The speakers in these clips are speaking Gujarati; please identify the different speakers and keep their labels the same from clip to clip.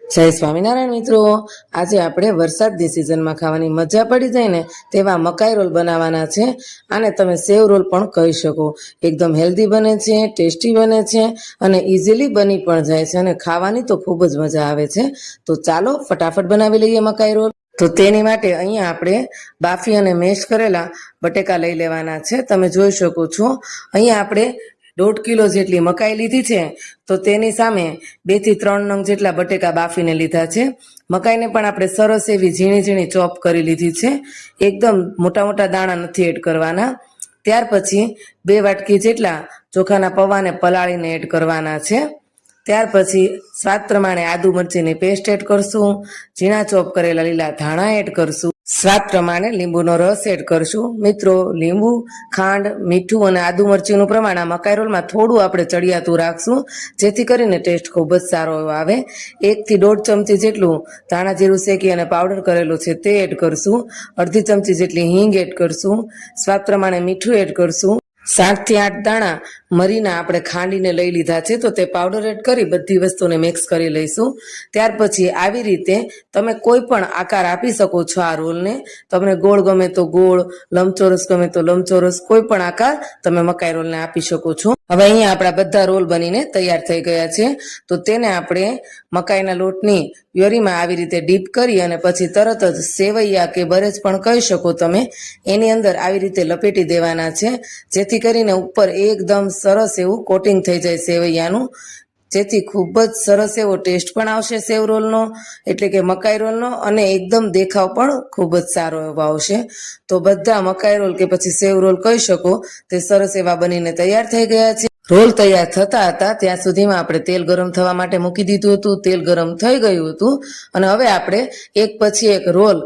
Speaker 1: જય સ્વામિનારાયણ મિત્રો, આજે આપણે વરસાદની સિઝનમાં ખાવાની મજા પડી જાય ને તેવા મકાઈ રોલ બનાવવાના છે. આને તમે સેવ રોલ પણ કહી શકો. એકદમ હેલ્ધી બને છે, ટેસ્ટી બને છે અને ઇઝીલી બની પણ જાય છે અને ખાવાની તો ખૂબ જ મજા આવે છે. તો ચાલો ફટાફટ બનાવી લઈએ મકાઈ રોલ. તો તેની માટે અહીંયા આપણે બાફી અને મેશ કરેલા બટેકા લઈ લેવાના છે. તમે જોઈ શકો છો અહીંયા આપણે 1.5 કિલો જેટલી મકાઈ લીધી છે. તો તેની સામે 2 થી 3 નંગ જેટલા બટેકા બાફીને લીધા છે. મકાઈને પણ આપણે સરસ એવી ઝીણી ઝીણી ચોપ કરી લીધી છે. એકદમ મોટા મોટા દાણા નથી એડ કરવાના. ત્યાર પછી 2 વાટકી જેટલા ચોખાના પૌવાને પલાળીને એડ કરવાના છે. ત્યાર પછી સ્વાદ પ્રમાણે આદુ મરચીની પેસ્ટ એડ કરશું. ઝીણા ચોપ કરેલા લીલા ધાણા એડ કરશું. સ્વાદ પ્રમાણે લીંબુનો રસ એડ કરશું. મિત્રો, લીંબુ, ખાંડ, મીઠું અને આદુ મરચીનું પ્રમાણ આ મકાઈ રોલમાં થોડું આપણે ચડિયાતું રાખશું, જેથી કરીને ટેસ્ટ ખૂબ જ સારો એવો આવે. 1 થી 1.5 ચમચી જેટલું ધાણા જીરું શેકી અને પાવડર કરેલું છે તે એડ કરશું. અડધી ચમચી જેટલી હિંગ એડ કરશું. સ્વાદ પ્રમાણે મીઠું એડ કરશું. 7 થી 8 દાણા મરીના આપણે ખાંડીને લઈ લીધા છે, તો તે પાવડર એડ કરી બધી વસ્તુને મિક્સ કરી લઈશું. ત્યાર પછી આવી રીતે તમે કોઈ પણ આકાર આપી શકો છો આ રોલને. તમને ગોળ ગમે તો ગોળ, લંબચોરસ ગમે તો લંબચોરસ, કોઈ પણ આકાર તમે મકાઈ રોલને આપી શકો છો. હવે અહીંયા આપણા બધા રોલ બનીને તૈયાર થઈ ગયા છે. તો તેને આપણે મકાઈના લોટની વ્યોરીમાં આવી રીતે ડીપ કરી અને પછી તરત જ સેવૈયા કે બરેજ પણ કહી શકો તમે, એની અંદર આવી રીતે લપેટી દેવાના છે, જેથી કરીને ઉપર એકદમ સરસ એવું કોટિંગ થઈ જાય સેવૈયાનું, જેથી ખૂબ જ સરસ એવો ટેસ્ટ પણ આવશે સેવ રોલનો, એટલે કે મકાઈ રોલનો, અને એકદમ દેખાવ પણ ખૂબ જ સારો એવો આવશે. તો બધા મકાઈ રોલ કે પછી સેવ રોલ કહી શકો તે સરસ એવા બનીને તૈયાર થઈ ગયા છે. રોલ તૈયાર થતા હતા ત્યાં સુધીમાં આપણે તેલ ગરમ થવા માટે મૂકી દીધું હતું. તેલ ગરમ થઈ ગયું હતું અને હવે આપણે એક પછી એક રોલ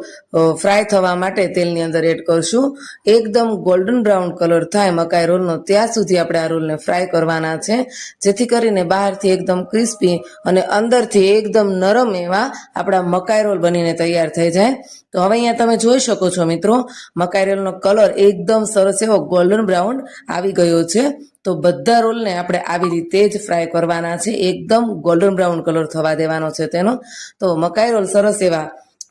Speaker 1: ફ્રાય થવા માટે તેલની અંદર એડ કરશું. એકદમ ગોલ્ડન બ્રાઉન કલર થાય મકાઈ રોલનો ત્યાં સુધી આપણે આ રોલને ફ્રાય કરવાના છે, જેથી કરીને બહારથી એકદમ ક્રિસ્પી અને અંદરથી એકદમ નરમ એવા આપણા મકાઈ રોલ બનીને તૈયાર થઈ જાય. તો હવે અહીંયા તમે જોઈ શકો છો મિત્રો, મકાઈ રોલનો કલર એકદમ સરસ એવો ગોલ્ડન બ્રાઉન આવી ગયો છે. તો બધા રોલને આપણે આવી રીતે જ ફ્રાય કરવાના છે. એકદમ ગોલ્ડન બ્રાઉન કલર થવા દેવાનો છે તેનો. તો મકાઈ રોલ સરસ એવા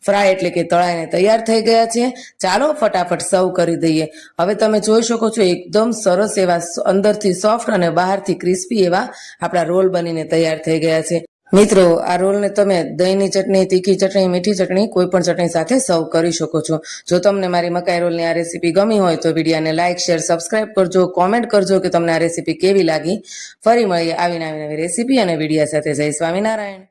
Speaker 1: ફ્રાય એટલે કે તળાઈને તૈયાર થઈ ગયા છે. ચાલો ફટાફટ સર્વ કરી દઈએ. હવે તમે જોઈ શકો છો એકદમ સરસ એવા અંદરથી સોફ્ટ અને બહારથી ક્રિસ્પી એવા આપણા રોલ બનીને તૈયાર થઈ ગયા છે. મિત્રો, આ રોલને તમે દહીંની ચટણી, તીખી ચટણી, મીઠી ચટણી, કોઈ પણ ચટણી સાથે સર્વ કરી શકો છો. જો તમને મારી મકાઈ રોલની આ રેસીપી ગમી હોય તો વિડીયોને લાઇક, શેર, સબસ્ક્રાઇબ કરજો. કોમેન્ટ કરજો કે તમને આ રેસીપી કેવી લાગી. ફરી મળીએ આવી નવી રેસીપી અને વિડીયો સાથે. જય સ્વામિનારાયણ.